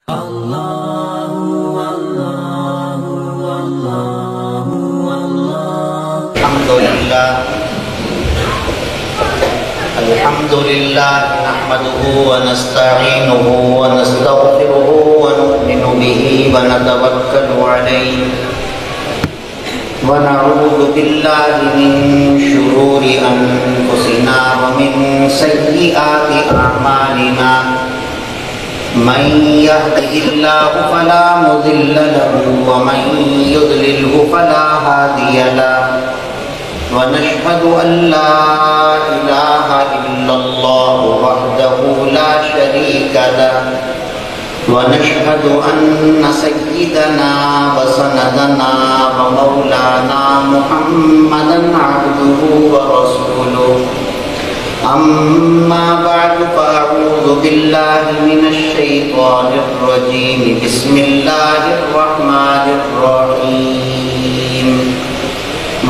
الحمد لله نحمده ونستعينه ونستغفره ونؤمن به ونتوكل عليه ونعوذ بالله من شرور أنفسنا ومن سيئات أعمالنا من يهده الله فلا مضل له ومن يضلله فلا هادي له ونشهد أن لا إله إلا الله وحده لا شريك له ونشهد أن سيدنا وسندنا ومولانا محمدا عبده ورسوله أما بعد فأعوذ بالله من الشيطان الرجيم بسم الله الرحمن الرحيم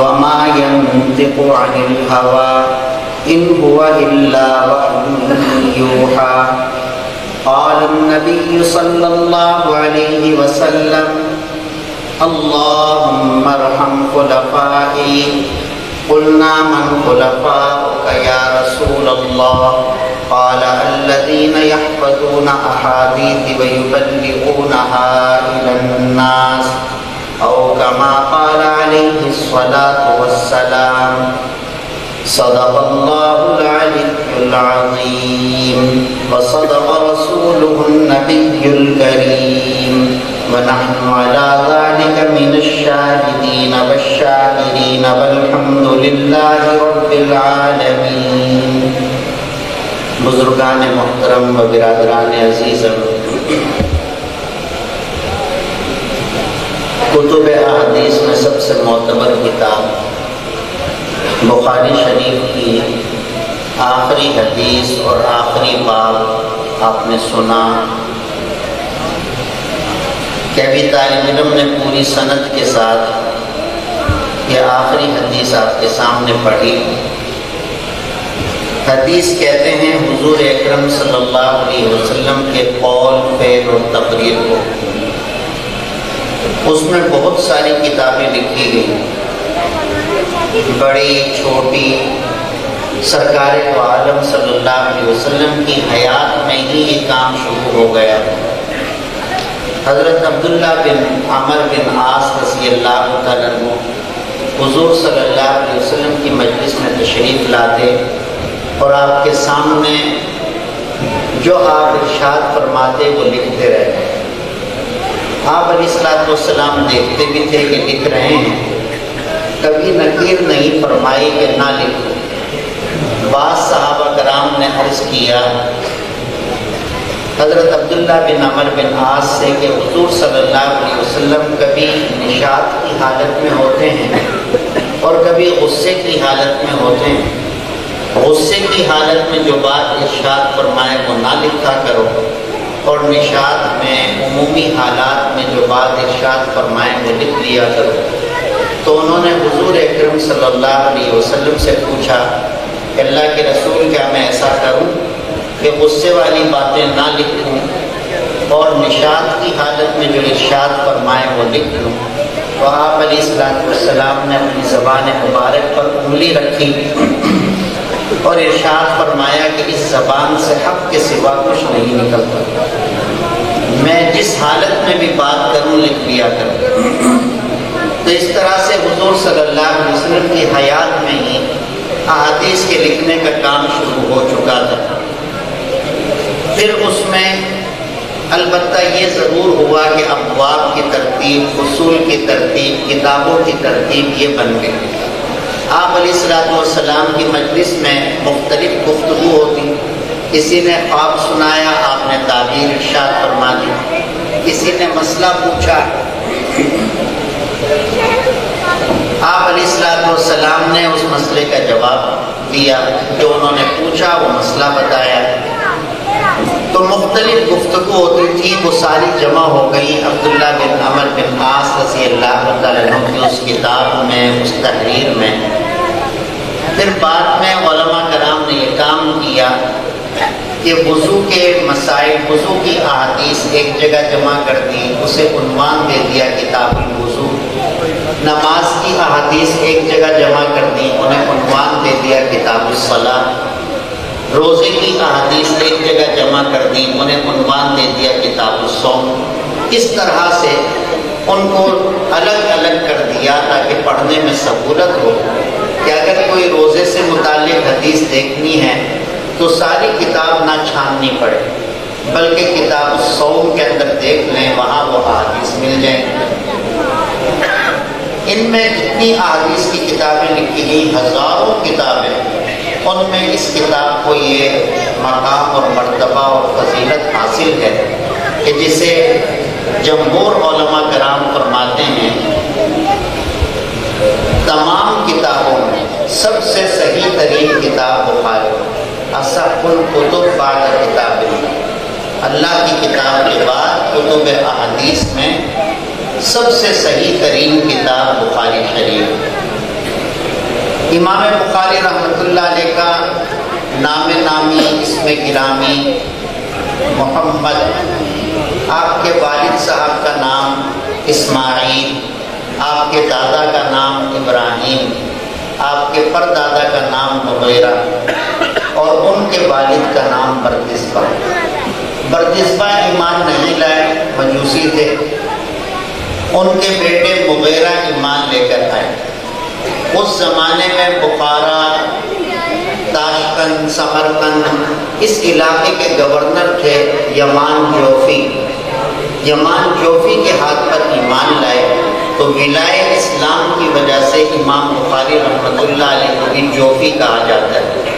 وما ينطق عن الهوى إن هو إلا وحي يوحى قال النبي صلى الله عليه وسلم اللهم ارحم خلفائي قلنا من خلفاؤك يا رسول الله قال الذين يحفظون أحاديث ويبلغونها إلى الناس أو كما قال عليه الصلاة والسلام صدق الله العلي العظيم وصدق رسوله النبي الكريم ونحن على ذلك من الشاهدين والشاكرين والحمد لله رب العالمين. بزرگان محترم و برادران عزیز، کتب احادیث میں سب سے معتبر کتاب بخاری شریف کی آخری حدیث اور آخری باب آپ نے سنا کہ ابھی طالب علم نے پوری سند کے ساتھ یہ آخری حدیث آپ کے سامنے پڑھی. حدیث کہتے ہیں حضور اکرم صلی اللہ علیہ وسلم کے قول، فعل اور تقریر کو. اس میں بہت ساری کتابیں لکھی گئی، بڑی چھوٹی. سرکار دو عالم صلی اللہ علیہ وسلم کی حیات میں ہی یہ کام شروع ہو گیا. حضرت عبداللہ بن عمر بن عاص رضی اللہ تعالیٰ عنہ حضور صلی اللہ علیہ وسلم کی مجلس میں تشریف لاتے اور آپ کے سامنے جو آپ ارشاد فرماتے وہ لکھتے رہتے. آپ علیہ السلام دیکھتے بھی تھے کہ لکھ رہے ہیں، کبھی نکیر نہیں فرمائی کہ نہ لکھو. بعض صحابہ کرام نے عرض کیا حضرت عبداللہ بن عمر بن عاص سے کہ حضور صلی اللہ علیہ وسلم کبھی نشاط کی حالت میں ہوتے ہیں اور کبھی غصے کی حالت میں ہوتے ہیں. غصے کی حالت میں جو بات ارشاد فرمائے وہ نہ لکھا کرو، اور نشاط میں عمومی حالات میں جو بات ارشاد فرمائے وہ لکھ لیا کرو. تو انہوں نے حضور اکرم صلی اللہ علیہ وسلم سے پوچھا کہ اللہ کے رسول کیا میں ایسا کروں کہ غصے والی باتیں نہ لکھوں اور نشاط کی حالت میں جو ارشاد فرمائے وہ لکھ لوں؟ تو آپ علیہ السلام نے اپنی زبان مبارک پر انگلی رکھی اور ارشاد فرمایا کہ اس زبان سے حق کے سوا کچھ نہیں نکلتا، میں جس حالت میں بھی بات کروں لکھ لیا کروں. تو اس طرح سے حضور صلی اللہ علیہ وسلم کی حیات میں ہی احادیث کے لکھنے کا کام شروع ہو چکا تھا. پھر اس میں البتہ یہ ضرور ہوا کہ ابواب کی ترتیب، فصول کی ترتیب، کتابوں کی ترتیب یہ بن گئی. آپ علیہ السلام کی مجلس میں مختلف گفتگو ہوتی. کسی نے خواب سنایا، آپ نے تعبیر ارشاد فرما دی. کسی نے مسئلہ پوچھا، آپ علیہ السلام نے اس مسئلے کا جواب دیا. جو انہوں نے پوچھا وہ مسئلہ بتایا. تو مختلف گفتگو ہوتی تھی، وہ ساری جمع ہو گئی عبداللہ بن عمر بن عاص رضی اللہ تعالیٰ عنہ کی اس کتاب میں، اس تحریر میں. پھر بعد میں علماء کرام نے یہ کام کیا کہ وضو کے مسائل، وضو کی احادیث ایک جگہ جمع کر دی، اسے عنوان دے دیا کتاب الوضو۔ نماز کی احادیث ایک جگہ جمع کر دی، انہیں عنوان دے دیا کتاب الصلاۃ۔ روزے کی احادیث ایک جگہ جمع کر دی، انہیں عنوان دے دیا کتاب الصوم۔ اس طرح سے ان کو الگ الگ کر دیا تاکہ پڑھنے میں سہولت ہو کہ اگر کوئی روزے سے متعلق حدیث دیکھنی ہے تو ساری کتاب نہ چھاننی پڑے، بلکہ کتاب الصوم کے اندر دیکھ لیں، وہاں وہ احادیث مل جائیں۔ ان میں جتنی احادیث کی کتابیں لکھی گئی، ہزاروں کتابیں، ان میں اس کتاب کو یہ مقام اور مرتبہ اور فضیلت حاصل ہے کہ جسے جمہور علماء کرام فرماتے ہیں تمام کتابوں میں سب سے صحیح ترین کتاب بخاری، اصح الکتب بعد کتاب اللہ، اللہ کی کتاب کے بعد کتب احادیث میں سب سے صحیح ترین کتاب بخاری شریف۔ امام بخاری رحمۃ اللہ علیہ کا نام نامی، اسم گرامی محمد، آپ کے والد صاحب کا نام اسماعیل، آپ کے دادا کا نام ابراہیم، آپ کے پردادا کا نام مغیرہ، اور ان کے والد کا نام بردسبہ۔ بردسبہ ایمان نہیں لائے، مجوسی تھے، ان کے بیٹے مغیرہ ایمان لے کر آئے۔ اس زمانے میں بخارا، تاشقند، سمرقند، اس علاقے کے گورنر تھے یمان جوفی۔ یمان جوفی کے ہاتھ پر ایمان لائے تو ولائے اسلام کی وجہ سے امام بخاری رحمۃ اللہ علیہ کو بھی جوفی کہا جاتا ہے۔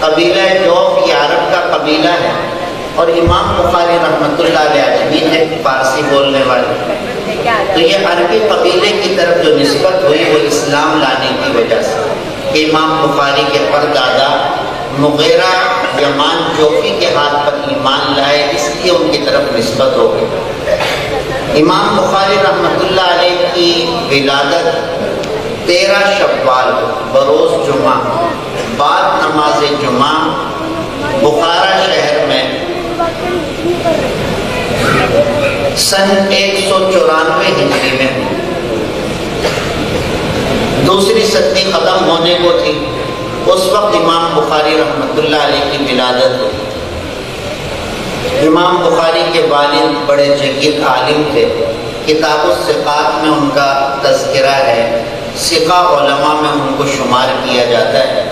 قبیلہ جوف یہ عرب کا قبیلہ ہے، اور امام بخاری رحمۃ اللہ علیہ عجمی ہے، فارسی بولنے والے، تو یہ عربی قبیلے کی طرف جو نسبت ہوئی وہ اسلام لانے کی وجہ سے، کہ امام بخاری کے پردادا مغیرہ یمان جوفی کے ہاتھ پر ایمان لائے، اس لیے ان کی طرف نسبت ہو گئی۔ امام بخاری رحمۃ اللہ علیہ کی ولادت 13 شوال بروز جمعہ بعد نماز جمعہ بخارا شہر میں سن 194 ہجری میں ہوئی۔ دوسری صدی ختم ہونے کو تھی، اس وقت امام بخاری رحمۃ اللہ علیہ کی ولادت ہوئی۔ امام بخاری کے والد بڑے جگیر عالم تھے، کتاب الثقات میں ان کا تذکرہ ہے، ثقہ علماء میں ان کو شمار کیا جاتا ہے۔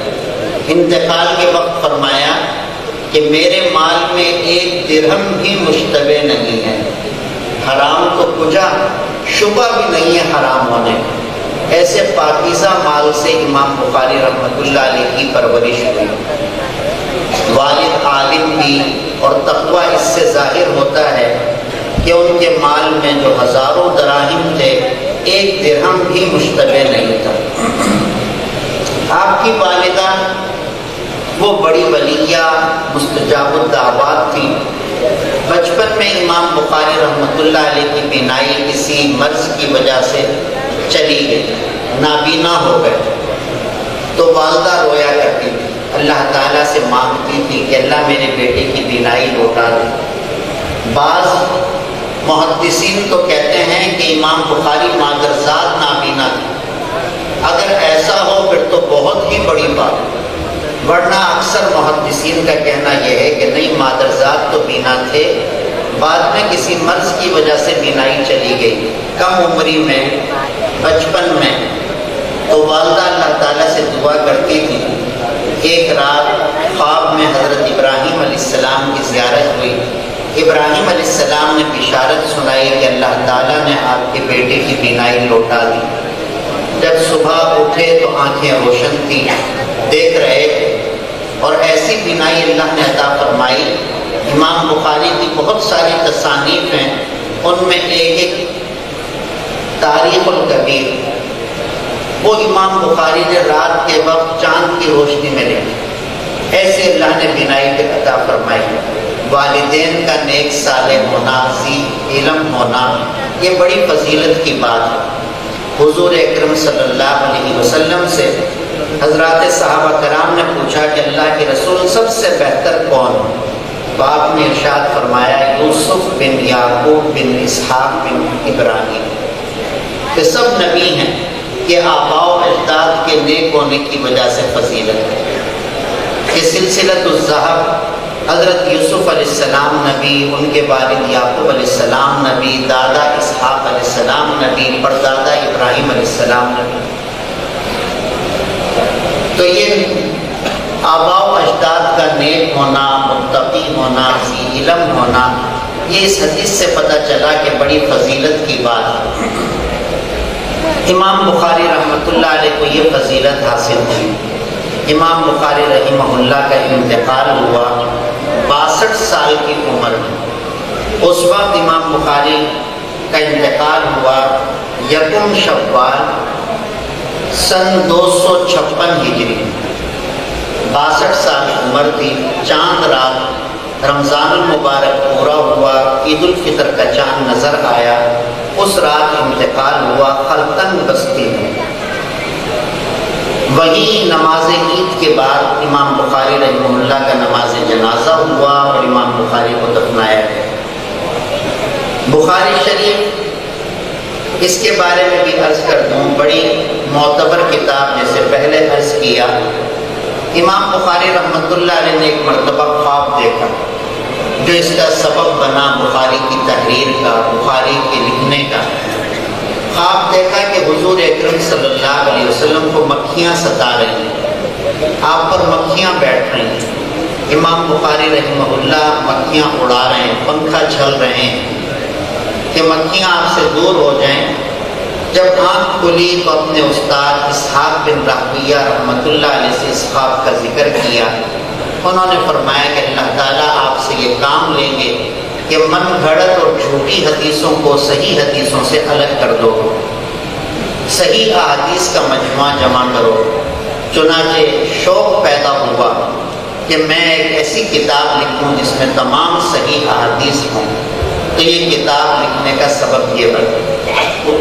انتقال کے وقت فرمایا کہ میرے مال میں 1 درہم بھی مشتبہ نہیں ہے، حرام تو کجا، شبہ بھی نہیں ہے حرام ہونے کا۔ ایسے پاکیزہ مال سے امام بخاری رحمۃ اللہ علیہ کی پرورش ہوئی۔ والد عالم بھی، اور تقویٰ اس سے ظاہر ہوتا ہے کہ ان کے مال میں جو ہزاروں دراہم تھے، 1 درہم بھی مشتبہ نہیں تھا۔ آپ کی والدہ وہ بڑی ولیہ مستجاب الدعوات تھی۔ بچپن میں امام بخاری رحمۃ اللہ علیہ کی بینائی کسی مرض کی وجہ سے چلی گئی، نابینا ہو گئے، تو والدہ رویا کرتی تھی، اللہ تعالیٰ سے مانگتی تھی کہ اللہ میرے بیٹے کی بینائی لوٹا دے۔ بعض محدثین تو کہتے ہیں کہ امام بخاری مادرزاد نابینا تھے، اگر ایسا ہو پھر تو بہت ہی بڑی بات، ورنہ اکثر محدثین کا کہنا یہ ہے کہ نہیں، مادرزاد تو بینا تھے، بعد میں کسی مرض کی وجہ سے بینائی چلی گئی، کم عمری میں، بچپن میں۔ تو والدہ اللہ تعالیٰ سے دعا کرتی تھی۔ ایک رات خواب میں حضرت ابراہیم علیہ السلام کی زیارت ہوئی۔ ابراہیم علیہ السلام نے بشارت سنائی کہ اللہ تعالیٰ نے آپ کے بیٹے کی بینائی لوٹا دی۔ جب صبح اٹھے تو آنکھیں روشن تھیں، دیکھ رہے تھے، اور ایسی بینائی اللہ نے عطا فرمائی۔ امام بخاری کی بہت ساری تصانیف ہیں، ان میں ایک تاریخ الکبیر، وہ امام بخاری نے رات کے وقت چاند کی روشنی میں لکھی۔ ایسے اللہ نے بینائی پہ عطا فرمائی۔ والدین کا نیک صالح ہونا، ذی علم ہونا، یہ بڑی فضیلت کی بات ہے۔ حضور اکرم صلی اللہ علیہ وسلم سے حضرات صحابہ کرام نے پوچھا کہ اللہ کے رسول سب سے بہتر کون ہے؟ تو آپ نے ارشاد فرمایا یوسف بن یعقوب بن اسحاق بن ابراہیم، کہ سب نبی ہیں کہ آباء و اجداد کے نیک ہونے کی وجہ سے فضیلت ہے، کہ سلسلۃ الذہب حضرت یوسف علیہ السلام نبی، ان کے والد یعقوب علیہ السلام نبی، دادا اسحاق علیہ السلام نبی، پردادا ابراہیم علیہ السلام نبی۔ تو یہ آباء و اجداد کا نیک ہونا، متقی ہونا، ذی علم ہونا، یہ اس حدیث سے پتہ چلا کہ بڑی فضیلت کی بات ہے۔ امام بخاری رحمۃ اللہ علیہ کو یہ فضیلت حاصل تھی۔ امام بخاری رحمہ اللہ کا انتقال ہوا 62 سال کی عمر میں۔ اس وقت امام بخاری کا انتقال ہوا 1 شوال سن 256 ہجری، 62 سال عمر تھی۔ چاند رات رمضان المبارک پورا ہوا، عید الفطر کا چاند نظر آیا، اس رات انتقال ہوا خلطن بستی میں۔ وہی نماز عید کے بعد امام بخاری رحمہ اللہ کا نماز جنازہ ہوا اور امام بخاری کو دفنایا گیا۔ بخاری شریف، اس کے بارے میں بھی عرض کر دوں، بڑی معتبر کتاب، جیسے پہلے عرض کیا۔ امام بخاری رحمۃ اللہ علیہ نے ایک مرتبہ خواب دیکھا جو اس کا سبب بنا بخاری کی تحریر کا، بخاری کے لکھنے کا۔ خواب دیکھا کہ حضور اکرم صلی اللہ علیہ وسلم کو مکھیاں ستا رہی ہیں، آپ پر مکھیاں بیٹھ رہی ہیں۔ امام بخاری رحمہ اللہ مکھیاں اڑا رہے ہیں، پنکھا جھل رہے ہیں کہ مکھیاں آپ سے دور ہو جائیں۔ جب آنکھ کھلی تو اپنے استاد اسحاق بن راہویہ رحمۃ اللہ علیہ سے اس خواب کا ذکر کیا۔ انہوں نے فرمایا کہ اللہ تعالیٰ آپ سے یہ کام لیں گے کہ من گھڑت اور جھوٹی حدیثوں کو صحیح حدیثوں سے الگ کر دو، صحیح احادیث کا مجموعہ جمع کرو۔ چنانچہ شوق پیدا ہوا کہ میں ایک ایسی کتاب لکھوں جس میں تمام صحیح احادیث ہوں، تو یہ کتاب لکھنے کا سبب یہ بنا۔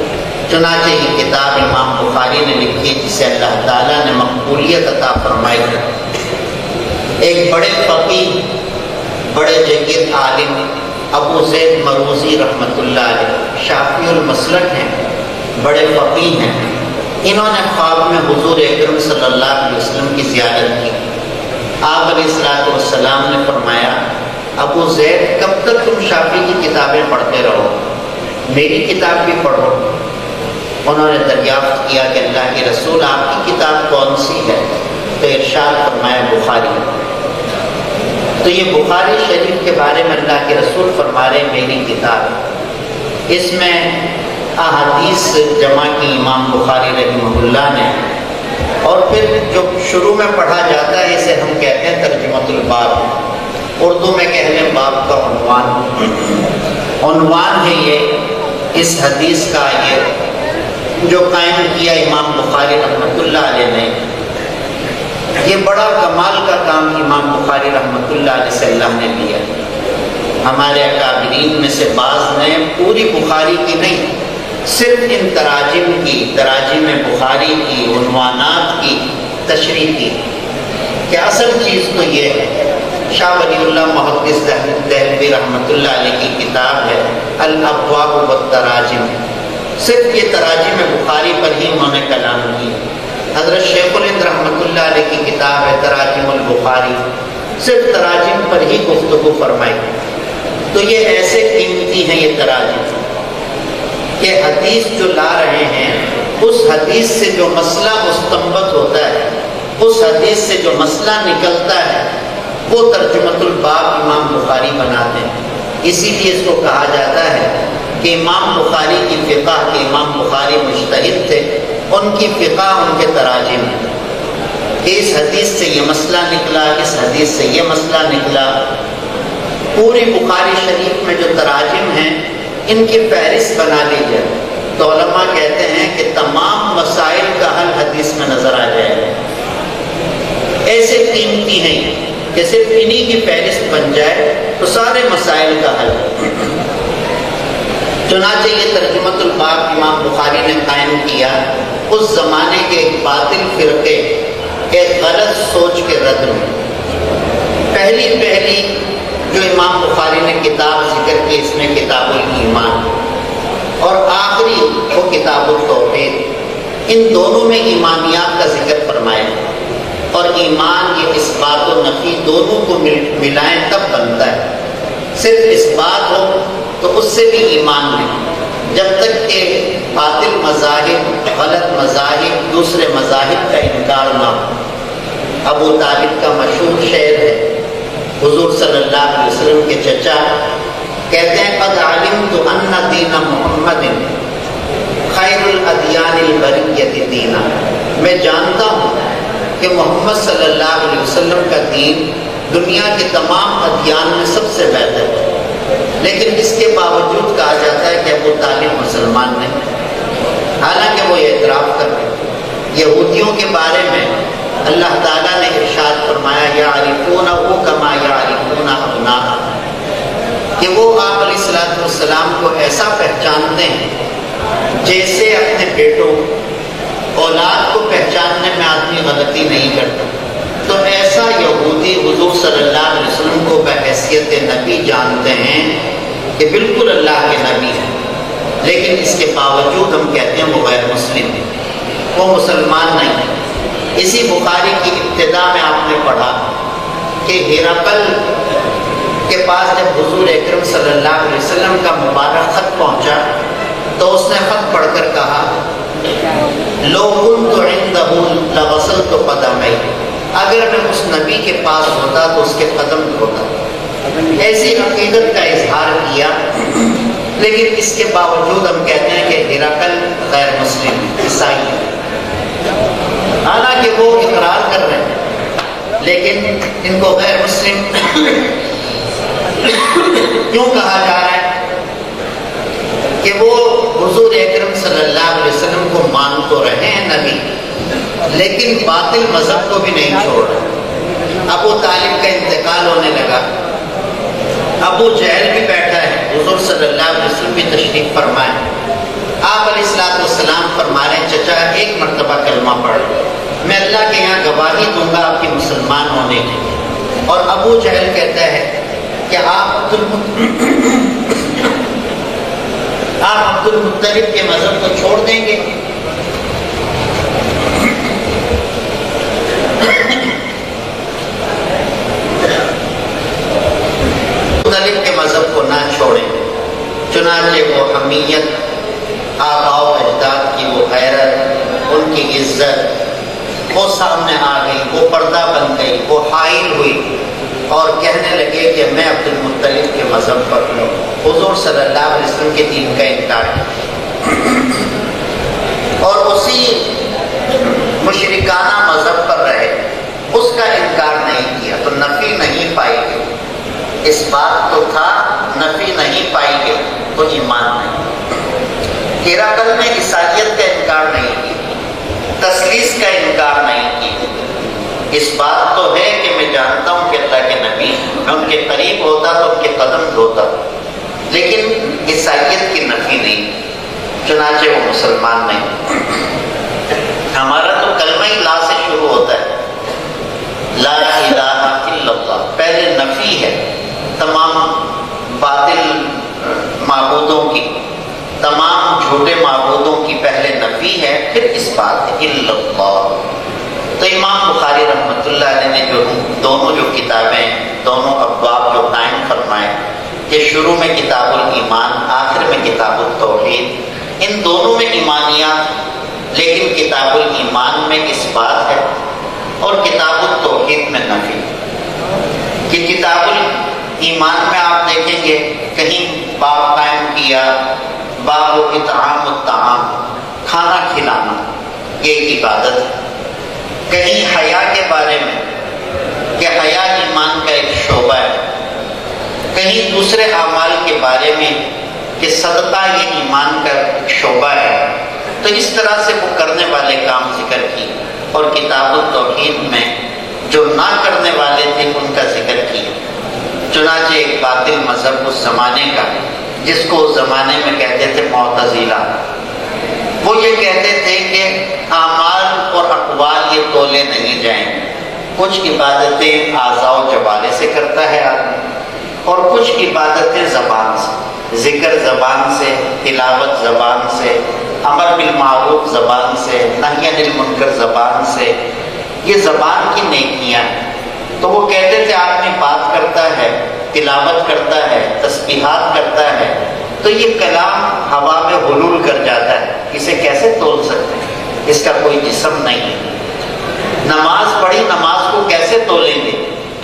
چنانچہ یہ کتاب امام بخاری نے لکھی جسے اللہ تعالیٰ نے مقبولیت عطا فرمائی۔ ایک بڑے فقیہ، بڑے جید عالم ابو زید مروزی رحمۃ اللہ علیہ، شافعی المسلک ہیں، بڑے فقیہ ہیں۔ انہوں نے خواب میں حضور اکرم صلی اللہ علیہ وسلم کی زیارت کی۔ آپ علیہ الصلوۃ والسلام نے فرمایا ابو زید کب تک تم شافعی کی کتابیں پڑھتے رہو، میری کتاب بھی پڑھو۔ انہوں نے دریافت کیا کہ اللہ کے رسول آپ کی کتاب کون سی ہے؟ تو ارشاد فرمایا بخاری۔ تو یہ بخاری شریف کے بارے میں اللہ کے رسول فرما رہے میری کتاب، اس میں احادیث جمع کی امام بخاری رحمہ اللہ نے، اور پھر جو شروع میں پڑھا جاتا ہے اسے ہم کہتے ہیں ترجمۃ الباب، اردو میں کہہ لیں باب کا عنوان ہے یہ اس حدیث کا، یہ جو قائم کیا امام بخاری رحمۃ اللہ علیہ نے۔ یہ بڑا کمال کا کام امام بخاری رحمۃ اللہ علیہ سے اللہ نے لیا۔ ہمارے اکابرین میں سے بعض نے پوری بخاری کی نہیں، صرف ان تراجم کی، تراجم بخاری کی، عنوانات کی تشریح کی، کہ اصل چیز تو یہ ہے۔ شاہ ولی اللہ محدث دہلوی رحمۃ اللہ علیہ کی کتاب ہے الابواب والتراجم، صرف یہ تراجم بخاری پر ہی انہوں نے کلام کی۔ حضرت شیخ الہند رحمۃ اللہ علیہ کی کتاب ہے تراجم البخاری، صرف تراجم پر ہی گفتگو فرمائی۔ تو یہ ایسے قیمتی ہیں یہ تراجم کہ حدیث جو لا رہے ہیں اس حدیث سے جو مسئلہ مستنبط ہوتا ہے، اس حدیث سے جو مسئلہ نکلتا ہے، وہ ترجمۃ الباب امام بخاری بناتے ہیں۔ اسی لیے اس کو کہا جاتا ہے کہ امام بخاری کی فقہ، کہ امام بخاری مجتہد تھے، ان کی فقہ ان کے تراجم ہیں، کہ اس حدیث سے یہ مسئلہ نکلا، اس حدیث سے یہ مسئلہ نکلا۔ پوری بخاری شریف میں جو تراجم ہیں ان کی فہرست بنا لی جائے تو علماء کہتے ہیں کہ تمام مسائل کا حل حدیث میں نظر آ جائے گا۔ ایسے قیمتی ہیں کہ صرف انہی کی فہرست بن جائے تو سارے مسائل کا حل۔ چنانچہ یہ ترجمۃ الباب امام بخاری نے قائم کیا اس زمانے کے ایک باطل فرقے، ایک غلط سوچ کے رد میں۔ پہلی جو امام بخاری نے کتاب ذکر کی اس میں کتاب الایمان، اور آخری وہ کتاب التوحید، ان دونوں میں ایمانیات کا ذکر فرمایا، اور ایمان یہ اس بات و نفی دونوں کو ملائیں تب بنتا ہے۔ صرف اس بات ہو تو اس سے بھی ایمان نہیں، جب تک کہ باطل مذاہب، غلط مذاہب، دوسرے مذاہب کا انکار نہ ہو۔ ابو طالب کا مشہور شعر ہے، حضور صلی اللہ علیہ وسلم کے چچا کہتے ہیں قد علمت ان دین محمد خیر الادیان البریۃ دینا، میں جانتا ہوں کہ محمد صلی اللہ علیہ وسلم کا دین دنیا کے تمام ادیان میں سب سے بہتر ہے، لیکن اس کے باوجود کہا جاتا ہے کہ ابو طالب مسلمان نہیں، حالانکہ وہ یہ اعتراف کر رہے ہیں۔ یہودیوں کے بارے میں اللہ تعالیٰ نے ارشاد فرمایا یعرفونہ کما یعرفون ابناءہم، کہ وہ آپ علیہ الصلوۃ والسلام کو ایسا پہچانتے ہیں جیسے اپنے بیٹوں، اولاد کو پہچاننے میں آدمی غلطی نہیں کرتا، تو ایسا یہودی حضور صلی اللہ علیہ وسلم کو بحیثیت نبی جانتے ہیں کہ بالکل اللہ کے نبی ہیں، لیکن اس کے باوجود ہم کہتے ہیں وہ غیر مسلم ہیں، وہ مسلمان نہیں ہیں۔ اسی بخاری کی ابتدا میں آپ نے پڑھا کہ ہرقل کے پاس جب حضور اکرم صلی اللہ علیہ وسلم کا مبارک خط پہنچا تو اس نے خط پڑھ کر کہا لو كنت عنده لغسلت قدمي، اگر میں اس نبی کے پاس ہوتا تو اس کے قدم دھوتا۔ ایسی عقیدت کا اظہار کیا، لیکن اس کے باوجود ہم کہتے ہیں کہ ہرقل غیر مسلم عیسائی ہے، حالانکہ وہ اقرار کر رہے ہیں، لیکن ان کو غیر مسلم کیوں کہا جا رہا ہے؟ کہ وہ حضور اکرم صلی اللہ علیہ وسلم کو مان تو رہے ہیں نبی، لیکن باطل مذہب کو بھی نہیں چھوڑ رہے۔ ابو طالب کا انتقال ہونے لگا، ابو جہل بھی بیٹھا ہے، حضور صلی اللہ علیہ وسلم بھی تشریف فرمائے، آپ علیہ الصلوۃ والسلام فرما رہے ہیں چچا ایک مرتبہ کلمہ پڑھ، میں اللہ کے یہاں گواہی دوں گا آپ کے مسلمان ہونے کی۔ اور ابو جہل کہتا ہے کہ آپ عبد المطلب کے مذہب کو چھوڑ دیں گے؟ مطلب کے مذہب کو نہ چھوڑیں، چنانچہ وہ حمیت، آباء و اجداد کی وہ غیرت، ان کی عزت وہ سامنے آ گئی، وہ پردہ بن گئی، وہ حائل ہوئی اور کہنے لگے کہ میں عبد المطلب کے مذہب پر ہوں، حضور صلی اللہ علیہ وسلم کے دین کا انکار ہے، اور اسی مشرکانہ مذہب پر رہے، اس کا انکار نہیں کیا، تو نفی نہیں پائی گئی۔ اس بات تو تھا، نفی نہیں پائی گئی تو ایمان نہیں۔ ہرقل نے عیسائیت کا انکار نہیں کیا، تثلیث کا انکار نہیں کیا، اس بات تو ہے کہ میں جانتا ہوں کہ اللہ کے نبی، میں ان کے قریب ہوتا تو ان کے قدم دھوتا، لیکن عیسائیت کی نفی نہیں، چنانچہ وہ مسلمان نہیں۔ ہمارا تو کلمہ ہی لا سے شروع ہوتا ہے، لا الہ الا اللہ، پہلے نفی ہے تمام باطل معبودوں کی، تمام جھوٹے معبودوں کی پہلے نفی ہے، پھر اس بات الا اللہ۔ تو امام بخاری رحمۃ اللہ علیہ نے جو دونوں جو کتابیں، دونوں ابواب جو قائم فرمائے کہ شروع میں کتاب الایمان، آخر میں کتاب التوحید، ان دونوں میں ایمانیات، لیکن کتاب الایمان میں اس بات ہے اور کتاب التوحید میں نفی، کہ کتاب الایمان میں آپ دیکھیں گے کہیں باب قائم کیا باب اطعام الطعام، کھانا کھلانا، یہ ایک عبادت ہے، کہیں حیا کے بارے میں کہ حیا ایمان کا ایک شعبہ ہے، کہیں دوسرے اعمال کے بارے میں کہ صدقہ یہ ایمان کا ایک شعبہ ہے، تو اس طرح سے وہ کرنے والے کام ذکر کی، اور کتاب التوحید میں جو نہ کرنے والے تھے ان کا ذکر کیا۔ چنانچہ ایک باطل مذہب اس زمانے کا، جس کو اس زمانے میں کہتے تھے معتزلہ، وہ یہ کہتے تھے کہ اعمال اور اقوال یہ تولے نہیں جائیں، کچھ عبادتیں اعضاء و جوارح سے کرتا ہے آدمی، اور کچھ عبادتیں زبان سے، ذکر زبان سے، تلاوت زبان سے، امر بالمعروف زبان سے، نہی عن المنکر زبان سے، یہ زبان کی نیکیاں ہیں۔ تو وہ کہتے تھے آدمی بات کرتا ہے، تلاوت کرتا ہے، تسبیحات کرتا ہے، تو یہ کلام ہوا میں حلول کر جاتا ہے، اسے کیسے تول سکتے ہیں؟ اس کا کوئی جسم نہیں ہے۔ نماز پڑھی، نماز کو کیسے تولیں گے؟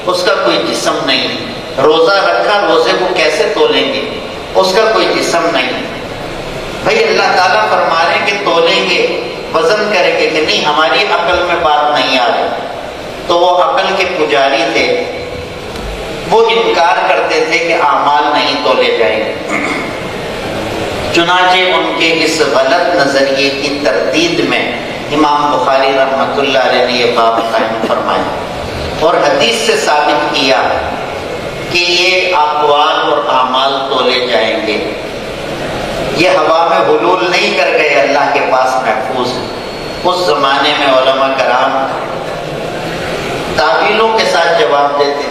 اس کا کوئی جسم نہیں۔ روزہ رکھا، روزے کو کیسے تولیں گے؟ اس کا کوئی جسم نہیں۔ بھائی اللہ تعالیٰ فرما رہے ہیں کہ تولیں گے، وزن کریں گے، کہ نہیں ہماری عقل میں بات نہیں آ رہی۔ تو وہ عقل کے پجاری تھے، وہ انکار کرتے تھے کہ اعمال نہیں تولے جائیں گے۔ چنانچہ ان کے اس غلط نظریے کی تردید میں امام بخاری رحمۃ اللہ علیہ نے یہ باب قائم فرمایا اور حدیث سے ثابت کیا کہ یہ اقوال اور اعمال تولے جائیں گے، یہ ہوا میں حلول نہیں کر گئے، اللہ کے پاس محفوظ ہے۔ اس زمانے میں علماء کرام تعویلوں کے ساتھ جواب دیتے،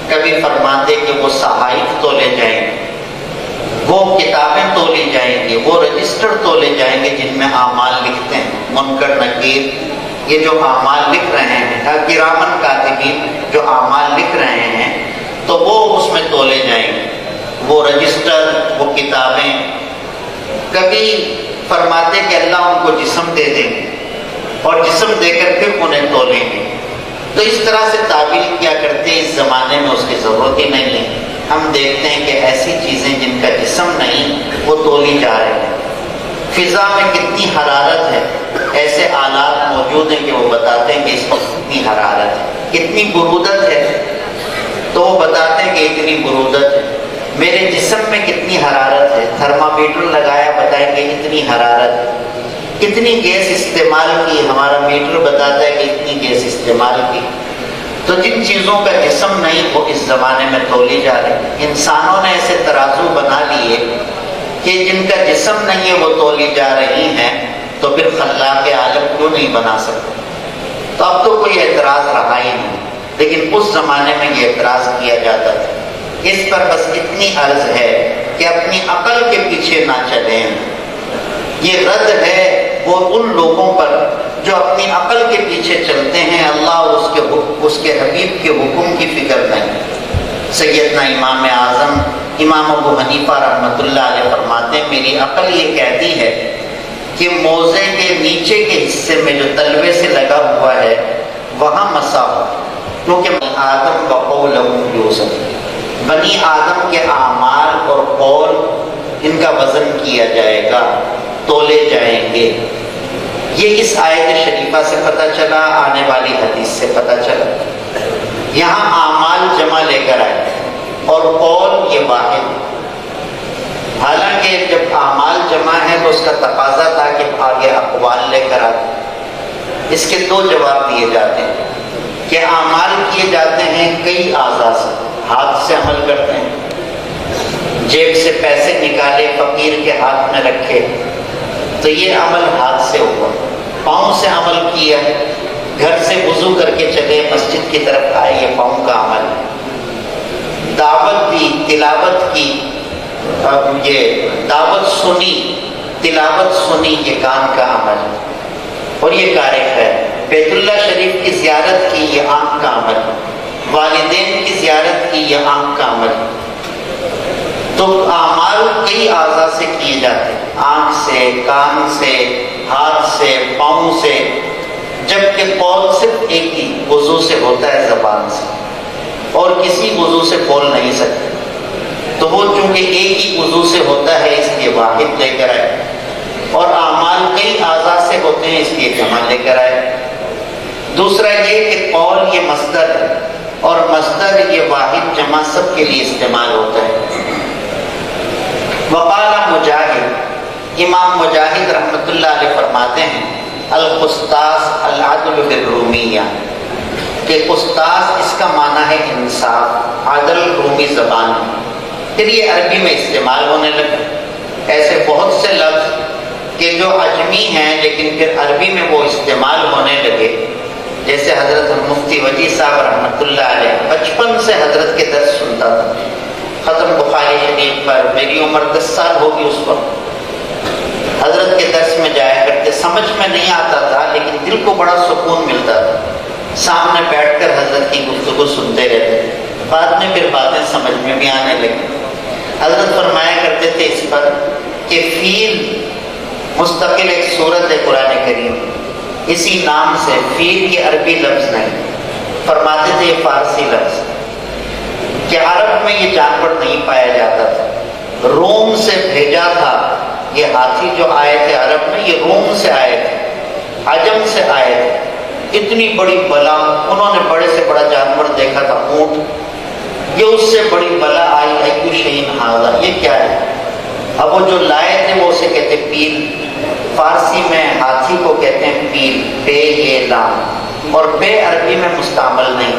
کبھی فرماتے کہ وہ صحائف تولے جائیں گے، وہ کتابیں تولی جائیں گی، وہ رجسٹر تولے جائیں گے جن میں اعمال لکھتے ہیں، منکر نکیر، یہ جو اعمال لکھ رہے ہیں، کرامن کاتبین جو اعمال لکھ رہے ہیں، تو وہ اس میں تولے جائیں گے، وہ رجسٹر، وہ کتابیں۔ کبھی فرماتے کہ اللہ ان کو جسم دے دیں گے اور جسم دے کر پھر انہیں تولیں گے۔ تو اس طرح سے تعبیر کیا کرتے ہیں، اس زمانے میں اس کی ضرورت ہی نہیں ہے۔ ہم دیکھتے ہیں کہ ایسی چیزیں جن کا جسم نہیں وہ تولی جا رہے ہیں۔ فضا میں کتنی حرارت ہے، ایسے آلات موجود ہیں کہ وہ بتاتے ہیں کہ اس وقت کتنی حرارت ہے، کتنی برودت ہے، تو وہ بتاتے ہیں کہ اتنی برودت ہے۔ میرے جسم میں کتنی حرارت ہے، تھرمامیٹر لگایا، بتائیں کہ اتنی حرارت ہے، کتنی گیس استعمال کی، ہمارا میٹر بتاتا ہے کہ اتنی گیس استعمال کی۔ تو جن چیزوں کا جسم نہیں وہ اس زمانے میں تولی جا رہے ہیں۔ انسانوں نے ایسے ترازو بنا لیے کہ جن کا جسم نہیں ہے وہ تولی جا رہی ہیں، تو پھر خلاق عالم کیوں نہیں بنا سکتے؟ تو اب تو کوئی اعتراض رہا ہی نہیں، لیکن اس زمانے میں یہ اعتراض کیا جاتا تھا۔ اس پر بس اتنی عرض ہے کہ اپنی عقل کے پیچھے نہ چلیں۔ یہ رد ہے وہ ان لوگوں پر جو اپنی عقل کے پیچھے چلتے ہیں، اللہ اور اس کے حبیب کے حکم کی فکر نہیں۔ سیدنا امام اعظم امام ابو حنیفہ رحمۃ اللہ علیہ فرماتے ہیں، میری عقل یہ کہتی ہے کہ موزے کے نیچے کے حصے میں جو تلوے سے لگا ہوا ہے وہاں مسا ہو، کیونکہ آدم بقولہ یوزن، بنی آدم کے اعمال اور قول ان کا وزن کیا جائے گا، تولے جائیں گے۔ یہ اس آیت شریفہ سے پتہ چلا، آنے والی حدیث سے پتہ چلا۔ یہاں اعمال جمع لے کر آئے اور قول یہ واحد۔ حالانکہ جب اعمال جمع ہے تو اس کا تقاضا تھا کہ آگے اقوال لے کر آتے۔ اس کے دو جواب دیے جاتے ہیں کہ اعمال کیے جاتے ہیں کئی اعضاء سے، ہاتھ سے عمل کرتے ہیں، جیب سے پیسے نکالے فقیر کے ہاتھ میں رکھے تو یہ عمل ہاتھ سے ہوا، پاؤں سے عمل کیا، گھر سے وضو کر کے چلے مسجد کی طرف آئے، یہ پاؤں کا عمل ہے۔ دعوت دی، تلاوت کی، یہ دعوت سنی، تلاوت سنی، یہ کان کا عمل ہے اور یہ کار خیر۔ بیت اللہ شریف کی زیارت کی، یہ آنکھ کا عمل ہے۔ والدین کی زیارت کی، یہ آنکھ کا عمل ہے۔ تو اعمال کئی اعضاء سے کیے جاتے ہیں، آنکھ سے، کان سے، ہاتھ سے، پاؤں سے، جبکہ قول صرف ایک ہی وضو سے ہوتا ہے، زبان سے، اور کسی وضو سے بول نہیں سکتے۔ تو وہ چونکہ ایک ہی وضو سے ہوتا ہے اس لیے واحد لے کر آئے، اور اعمال کئی اعضاء سے ہوتے ہیں اس لیے جمع لے کر آئے۔ دوسرا یہ کہ قول یہ مصدر ہے اور مصدر یہ واحد جمع سب کے لیے استعمال ہوتا ہے۔ وقال مجاہد، امام مجاہد رحمۃ اللہ علیہ فرماتے ہیں، القسطاس العدل بالرومیہ، کہ قسطاس اس کا معنی ہے انصاف، عدل رومی زبان ہے۔ پھر یہ عربی میں استعمال ہونے لگا۔ ایسے بہت سے لفظ کہ جو عجمی ہیں لیکن پھر عربی میں وہ استعمال ہونے لگے، جیسے حضرت مفتی وجی صاحب رحمۃ اللہ علیہ بچپن سے حضرت کے درس سنتا تھا، ختم بخاری شریف پر، میری عمر 10 سال ہوگی اس وقت، حضرت کے درس میں جایا کرتے، سمجھ میں نہیں آتا تھا لیکن دل کو بڑا سکون ملتا تھا، سامنے بیٹھ کر حضرت کی گفتگو سنتے رہتے، بعد میں پھر باتیں سمجھ میں بھی آنے لگی۔ حضرت فرمایا کرتے تھے اس پر کہ فیل مستقل ایک سورت ہے قرآن کریم، اسی نام سے، فیل یہ عربی لفظ نہیں، فرماتے تھے یہ فارسی لفظ، کہ عرب میں یہ جانور نہیں پایا جاتا تھا، روم سے بھیجا تھا یہ ہاتھی جو آئے تھے عرب میں، یہ روم سے آئے تھے، عجم سے آئے تھے، اتنی بڑی بلا، انہوں نے بڑے سے بڑا جانور دیکھا تھا اونٹ، یہ اس سے بڑی بلا آئی، ایو شیء ھذا، یہ کیا ہے؟ اب وہ جو لائے تھے وہ اسے کہتے پیل، فارسی میں ہاتھی کو کہتے ہیں پیل، بے یہ لام، اور بے عربی میں مستعمل نہیں،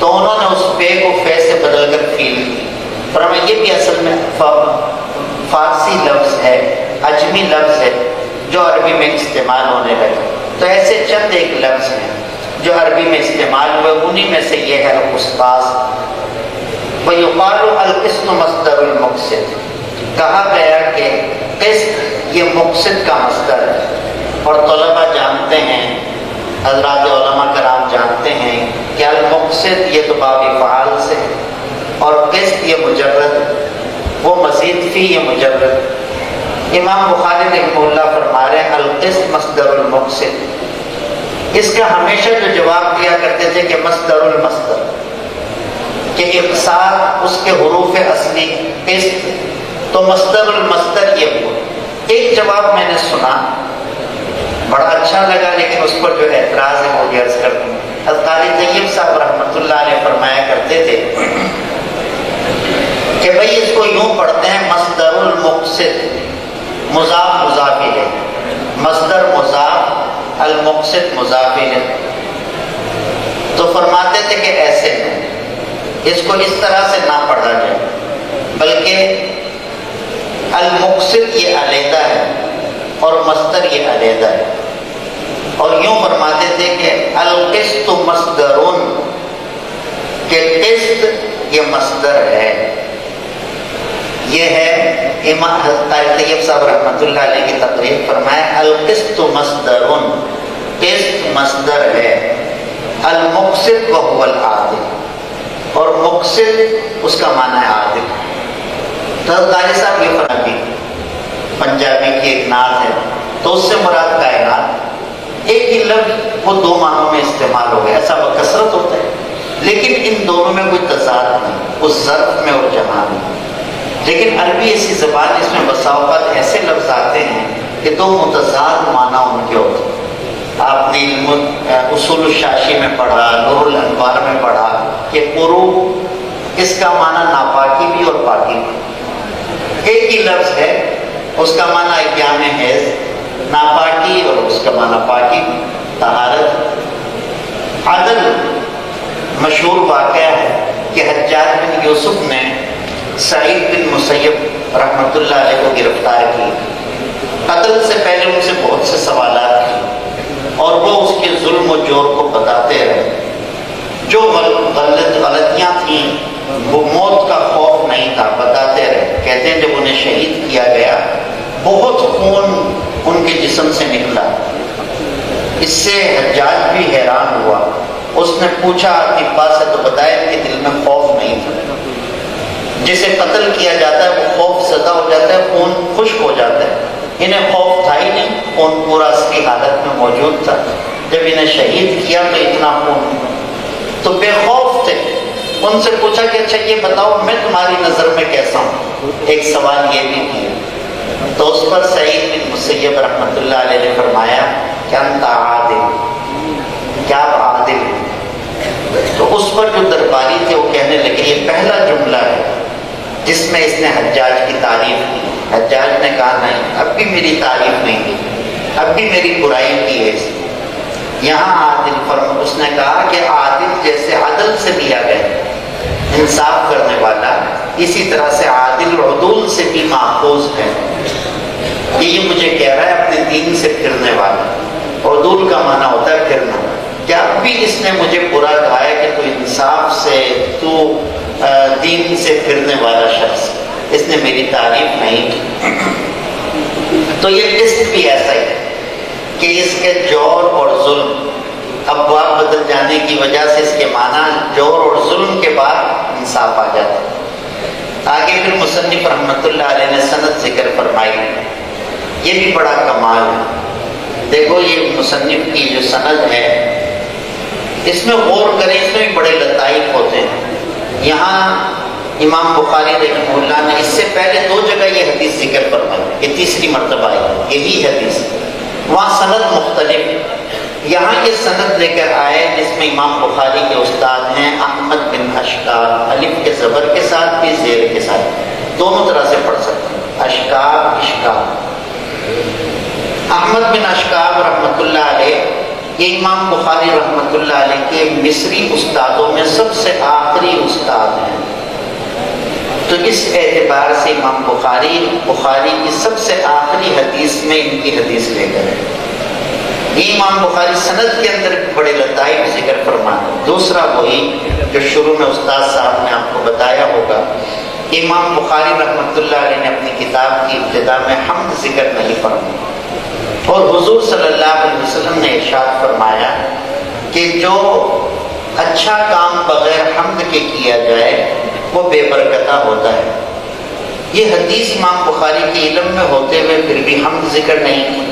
تو انہوں نے اس بے کو فے سے بدل کر فیل کی، فرمایا یہ بھی اصل میں فارسی لفظ ہے، عجمی لفظ ہے جو عربی میں استعمال ہونے لگے۔ تو ایسے چند ایک لفظ ہیں جو عربی میں استعمال ہوئے، انہی میں سے یہ ہے القسطاس۔ وَيُقَالُ الْقِسْطُ مصدر المقسط، کہا گیا کہ قسط یہ مقسط کا مصدر ہے، اور طلبہ جانتے ہیں، حضرات علماء کرام جانتے ہیں کہ المقسط یہ تو باب فعال سے، اور قسط یہ مجرد، وہ مزید فی یہ مجرد۔ امام بخاری رحمہ اللہ فرما رہے ہیں القسط مصدر المقسط، اس کا ہمیشہ جو جواب دیا کرتے تھے کہ مصدر المصدر، کہ اقساط اس کے حروف اصلی قسط، تو مصدر المصدر یہ ہوا۔ ایک جواب میں نے سنا بڑا اچھا لگا، لیکن اس پر جو اعتراض ہے وہ بھی عرض کر دوں۔ حضرت قاری طیب صاحب رحمۃ اللہ علیہ فرمایا کرتے تھے کہ بھئی اس کو یوں پڑھتے ہیں مصدر المقسط، مضاف مضاف الیہ، مصدر مضاف، المقسط مضاف الیہ، تو فرماتے تھے کہ ایسے نہیں، اس کو اس طرح سے نہ پڑھا جائے، بلکہ المقسط یہ علیحدہ ہے اور مصدر یہ علیحدہ ہے، اور یوں فرماتے تھے کہ القسط مصدرون، کہ قسط یہ مصدر ہے۔ یہ ہے امام حضرت طیب صاحب رحمۃ اللہ علیہ کی تقریر، فرمایا القسط مصدرون، قسط مصدر ہے، المقسط وهو العادل، اور مقسط اس کا معنی ہے عادل۔ تو قاری صاحب یہ فرماتے ہیں، پنجابی کی ایک نعت ہے، تو اس سے مراد کائنات، ایک ہی لفظ وہ دو معنوں میں استعمال ہو گیا، ایسا بکثرت ہوتا ہے، لیکن ان دونوں میں کوئی تضاد نہیں، اس ظرف میں اور جہاں میں۔ لیکن عربی ایسی زبان جس میں بسا اوقات ایسے لفظ آتے ہیں کہ دو متضاد معنی ان کے ہوتے ہیں۔ آپ نے علم اصول الشاشی میں پڑھا، نور الانوار میں پڑھا کہ قروب، اس کا معنی ناپاکی بھی اور پاکی بھی، ایک ہی لفظ ہے، اس کا معنی ایام حیض ناپاکی اور اس کا معنی پاکی طہارت۔ عدل مشہور واقعہ ہے کہ حجاج بن یوسف نے سعید بن مسیب رحمۃ اللہ علیہ کو گرفتار کی، قتل سے پہلے ان سے بہت سے سوالات کیے، اور وہ اس کے ظلم و جور کو بتاتے رہے، جو غلطیاں تھیں وہ موت کا خوف نہیں تھا، بتاتے رہے۔ کہتے ہیں جب انہیں شہید کیا گیا بہت خون ان کے جسم سے نکلا، اس سے حجاج بھی حیران ہوا، اس نے پوچھا اطباء سے تو بتایا کہ دل میں خوف نہیں تھا، جسے قتل کیا جاتا ہے وہ خوف زدہ ہو جاتا ہے، خون خشک ہو جاتا ہے، انہیں خوف تھا ہی نہیں، خون پورا اصلی حالت میں موجود تھا، جب انہیں شہید کیا تو اتنا خون، تو بے خوف تھے۔ ان سے پوچھا کہ اچھا یہ بتاؤ میں تمہاری نظر میں کیسا ہوں، ایک سوال یہ بھی کیا، تو اس پر سعید بن مسیب رحمۃ اللہ علیہ نے فرمایا کہ انت عادل، کیا آپ عادل ہیں؟ تو اس پر جو درباری تھے وہ کہنے لگے یہ پہلا جملہ ہے جس میں اس نے حجاج کی تعریف کی۔ حجاج نے کہا نہیں، اب بھی میری تعریف نہیں کی، اب بھی میری برائی کی ہے اس نے۔ یہاں عادل اس نے کہا کہ عادل جیسے عدل سے دیا گیا انصاف کرنے والا، اسی طرح سے عادل عدول سے بھی محفوظ ہے۔ یہ مجھے کہہ رہا ہے اپنے دین سے پھرنے والا، عدول کا معنی ہوتا ہے پھرنا، کہ اب بھی اس نے مجھے برا کہا ہے کہ تو انصاف سے، تو دین سے پھرنے والا شخص، اس نے میری تعریف نہیں کی۔ تو یہ ٹیسٹ بھی ایسا ہی ہے کہ اس کے جور اور ظلم، ابواب بدل جانے کی وجہ سے اس کے معنی جور اور ظلم کے بعد انصاف آ جاتا ہے۔ آگے پھر مصنف رحمۃ اللہ علیہ نے سند ذکر فرمائی، یہ بھی بڑا کمال ہے۔ دیکھو یہ مصنف کی جو سند ہے اس میں غور کریں، اس میں بھی بڑے لطائف ہوتے ہیں۔ یہاں امام بخاری رحمہ اللہ نے اس سے پہلے 2 جگہ یہ حدیث ذکر فرمائی، یہ تیسری مرتبہ ہے یہی حدیث، وہاں سند مختلف، یہاں یہ سند لے کر آئے جس میں امام بخاری کے استاد ہیں احمد بن اشکاب، الف کے زبر کے ساتھ بھی زیر کے ساتھ، دونوں طرح سے پڑھ سکتے ہیں، اشکاب اشکاب۔ احمد بن اشکاب رحمۃ اللہ علیہ یہ امام بخاری رحمۃ اللہ علیہ کے مصری استادوں میں سب سے آخری استاد ہیں، تو اس اعتبار سے امام بخاری کی سب سے آخری حدیث میں ان کی حدیث لے کر ہے۔ یہ امام بخاری سند کے اندر بڑے لطائف ذکر فرماتے ہیں۔ دوسرا وہی جو شروع میں استاد صاحب نے آپ کو بتایا ہوگا، امام بخاری رحمۃ اللہ علیہ نے اپنی کتاب کی ابتدا میں حمد ذکر نہیں فرمایا، اور حضور صلی اللہ علیہ وسلم نے ارشاد فرمایا کہ جو اچھا کام بغیر حمد کے کیا جائے وہ بے برکتہ ہوتا ہے۔ یہ حدیث امام بخاری کے علم میں ہوتے ہوئے پھر بھی حمد ذکر نہیں کی،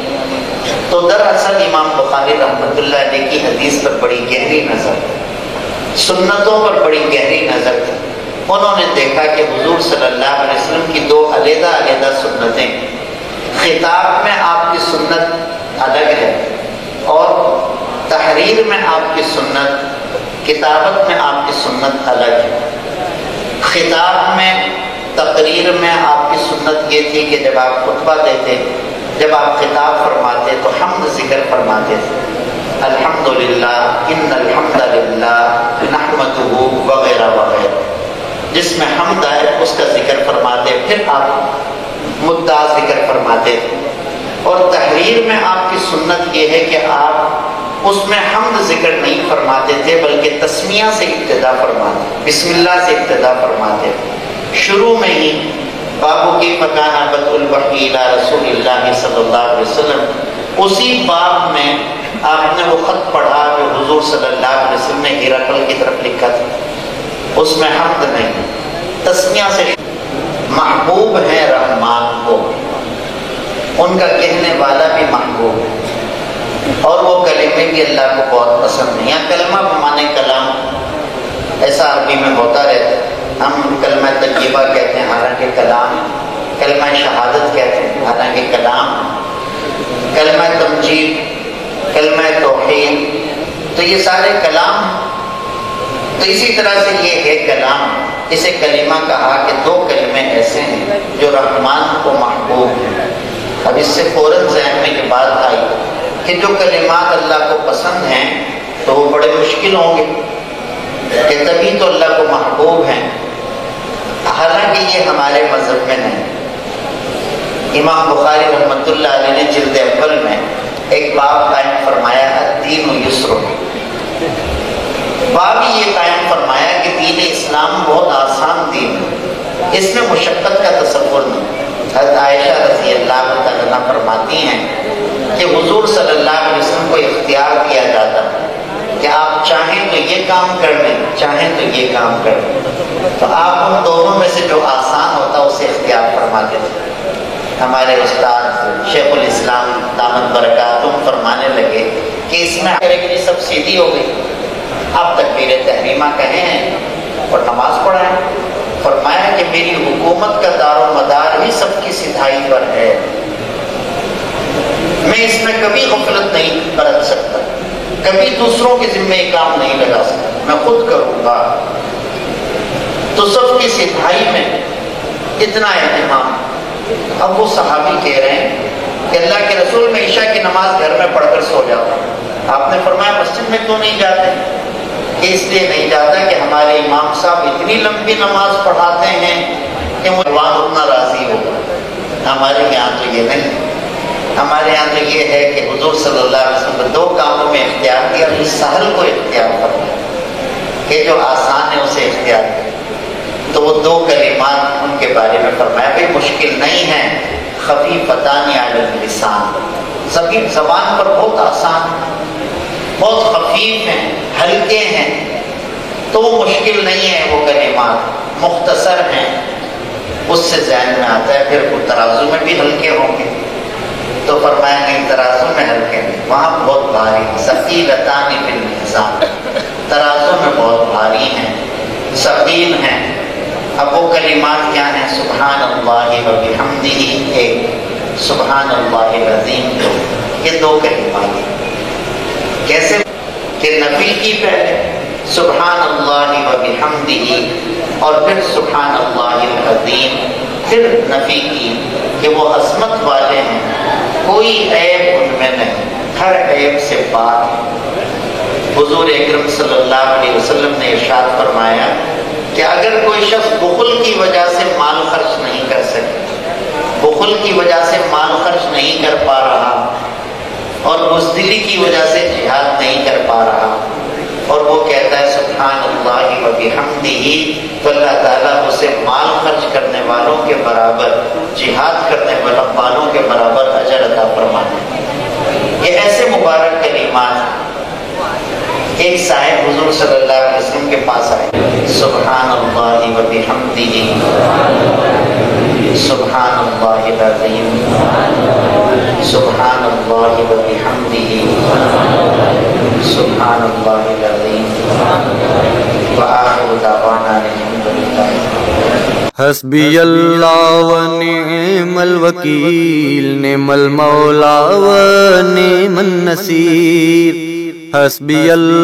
تو دراصل امام بخاری رحمۃ اللہ علیہ کی حدیث پر بڑی گہری نظر، سنتوں پر بڑی گہری نظر تھی۔ انہوں نے دیکھا کہ حضور صلی اللہ علیہ وسلم کی 2 علیحدہ علیحدہ سنتیں، خطاب میں آپ کی سنت الگ ہے اور تحریر میں آپ کی سنت، کتابت میں آپ کی سنت الگ ہے۔ خطاب میں، تقریر میں آپ کی سنت یہ تھی کہ جب آپ خطبہ دیتے، جب آپ خطاب فرماتے تو حمد ذکر فرماتے تھے، الحمدللہ ان الحمدللہ نحمدہ وغیرہ وغیرہ، جس میں حمد ہے اس کا ذکر فرماتے، پھر آپ مدعا ذکر فرماتے تھے۔ اور تحریر میں آپ کی سنت یہ ہے کہ آپ اس میں حمد ذکر نہیں فرماتے تھے بلکہ تسمیہ سے ابتدا فرماتے، بسم اللہ سے ابتدا فرماتے، شروع میں ہی بابو کی فکانہ بدء الوحی الی رسول اللہ صلی اللہ علیہ وسلم، اسی باب میں آپ نے وہ خط پڑھا جو حضور صلی اللہ علیہ وسلم نے ہرقل کی طرف لکھا تھا، اس میں حمد نہیں، تسمیہ سے۔ محبوب ہے رحمان کو، ان کا کہنے والا بھی محبوب ہے، اور وہ کلمے بھی اللہ کو بہت پسند ہیں۔ یہاں کلمہ بمانے کلام، ایسا عربی میں ہوتا رہتا ہے، ہم کلمہ طیبہ کہتے ہیں حالانکہ کلام، کلمہ شہادت کہتے ہیں حالانکہ کلام، کلمہ تمجید، کلمہ توحید، تو یہ سارے کلام۔ تو اسی طرح سے یہ ہے کلام، اسے کلمہ کہا کہ 2 کلمے ایسے ہیں جو رحمان کو محبوب ہیں۔ اب اس سے فوراً ذہن میں یہ بات آئی کہ جو کلمات اللہ کو پسند ہیں تو وہ بڑے مشکل ہوں گے کہ تبھی تو اللہ کو محبوب ہیں، حالانکہ یہ ہمارے مذہب میں نہیں۔ امام بخاری رحمۃ اللہ علیہ نے جلد اول میں ایک باب قائم فرمایا، الدین یسر، باب یہ قائم فرمایا کہ دین اسلام بہت آسان دین ہے، اس میں مشقت کا تصور نہیں۔ حضرت عائشہ رضی اللہ تعالیٰ فرماتی ہیں کہ حضور صلی اللہ علیہ وسلم کو اختیار دیا جاتا ہے کہ آپ چاہیں تو یہ کام کر لیں، چاہیں تو یہ کام کر لیں، تو آپ ان دونوں میں سے جو آسان ہوتا اسے اختیار فرماتے تھے۔ ہمارے استاد شیخ الاسلام دامت برکاتہم فرمانے لگے کہ اس میں کی سبسڈی ہو گئی، آپ تکبیر تحریمہ کہیں ہیں اور نماز پڑھائیں۔ فرمایا کہ میری حکومت کا دار و مدار ہی سب کی سدھائی پر ہے، میں اس میں کبھی غفلت نہیں برت سکتا، کبھی دوسروں کے ذمہ کام نہیں لگا سکتا، میں خود کروں گا۔ تو سب کی سدھائی میں اتنا اہتمام۔ اب وہ صحابی کہہ رہے ہیں کہ اللہ کے رسول میں عشاء کی نماز گھر میں پڑھ کر سو جاتا ہوں، آپ نے فرمایا مسجد میں کیوں نہیں جاتے؟ کہ اس لیے نہیں جاتا کہ ہمارے امام صاحب اتنی لمبی نماز پڑھاتے ہیں کہ وہ جوان اتنا راضی ہوگا۔ ہمارے یہاں تو یہ نہیں، ہمارے یہاں تو یہ ہے کہ حضور صلی اللہ علیہ وسلم نے 2 کاموں میں اختیار کیا، اس سہل کو اختیار کرنا کہ جو آسان ہے اسے اختیار کرنا۔ تو وہ دو کلمات ان کے بارے میں فرمایا کہ مشکل نہیں ہے، خفیفتان علی اللسان، سبھی زبان پر بہت آسان، بہت خفیف ہیں، ہلکے ہیں، تو وہ مشکل نہیں ہے، وہ کلمات مختصر ہیں، اس سے ذہن میں آتا ہے، پھر وہ ترازو میں بھی ہلکے ہوں گے۔ تو فرمایا نہیں، ترازو میں ہلکے نہیں، وہاں بہت بھاری، ثقیلتان فی المیزان، ترازو میں بہت بھاری ہیں، ثقیل ہیں۔ اب وہ کلمات کیا ہیں؟ سبحان اللہ و بحمدہ ایک، سبحان اللہ العظیم دو، یہ دو کلمات ہیں۔ کیسے کہ نفی کی پہلے سبحان اللہ و بحمدہ اور پھر سبحان اللہ العظیم، پھر نفی کی کہ وہ عظمت والے ہیں، کوئی عیب ان میں نہیں، ہر عیب سے پاک۔ حضور اکرم صلی اللہ علیہ وسلم نے ارشاد فرمایا کہ اگر کوئی شخص بخل کی وجہ سے مال خرچ نہیں کر سکے، بخل کی وجہ سے مال خرچ نہیں کر پا رہا، اور بزدلی کی وجہ سے جہاد نہیں کر پا رہا، اور وہ کہتا ہے سبحان اللہ و بحمدہ، تو اللہ تعالیٰ اسے مال خرچ کرنے والوں کے برابر، جہاد کرنے والوں کے برابر اجر عطا فرماتے۔ یہ ایسے مبارک کلمات ہیں۔ ایک صاحب حضور صلی اللہ علیہ وسلم کے پاس آئے، سبحان اللہ و بحمدہ، سبحان اللہ العظیم، سبحان اللہ و بحمدہ، سبحان اللہ العظیم، وآخر دعوانا الحمدللہ۔ حسبی اللہ و نعم الوکیل، نعم المولا و نعم النصیر، حسبی اللہ